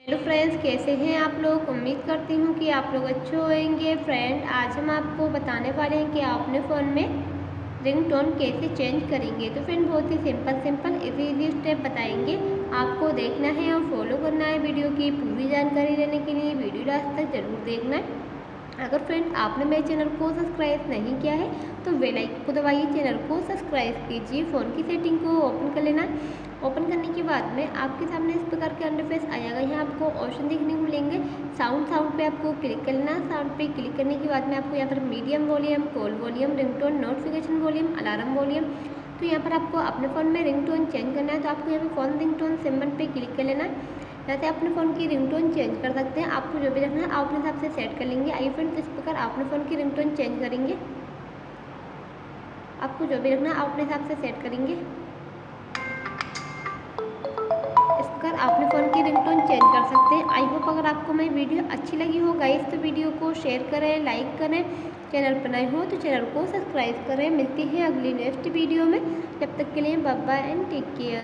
Hello friends, कैसे हैं आप लोग। उम्मीद करती हूँ कि आप लोग अच्छे होंगे। फ्रेंड, आज हम आपको बताने वाले हैं कि आप अपने फ़ोन में रिंगटोन कैसे चेंज करेंगे। तो फ्रेंड, बहुत ही सिंपल इजी स्टेप बताएंगे। आपको देखना है और फॉलो करना है। वीडियो की पूरी जानकारी लेने के लिए वीडियो लास्ट तक जरूर देखना है। अगर फ्रेंड आपने मेरे चैनल को सब्सक्राइब नहीं किया है तो बेल आइकन को दबाइए, चैनल को सब्सक्राइब कीजिए। फ़ोन की सेटिंग को ओपन कर लेना। ओपन करने के बाद में आपके सामने इस प्रकार के इंटरफेस आएगा। यहाँ आपको ऑप्शन देखने को मिलेंगे। साउंड पे आपको क्लिक करना। साउंड पे क्लिक करने के बाद में आपको यहाँ पर medium volume, call volume, ringtone, notification volume, alarm volume, तो यहाँ पर आपको अपने फ़ोन में रिंगटोन चेंज करना है। तो आपको यहाँ पर फ़ोन रिंगटोन सिंबल पे क्लिक कर लेना है। जैसे अपने फ़ोन की रिंगटोन चेंज कर सकते हैं। आपको जो भी रखना है आप अपने हिसाब से सेट कर लेंगे। आइए फ्रेंड्स, इस प्रकार अपने फ़ोन की रिंगटोन चेंज करेंगे। आपको जो भी रखना है आप अपने हिसाब से सेट करेंगे। इस प्रकार अपने फ़ोन की रिंगटोन चेंज कर सकते हैं। आई होप अगर आपको मेरी वीडियो अच्छी लगी हो गाइस तो वीडियो को शेयर करें, लाइक करें। चैनल पर नए हो तो चैनल को सब्सक्राइब करें। मिलती है अगली नेक्स्ट वीडियो में। जब तक के लिए bye bye and take care.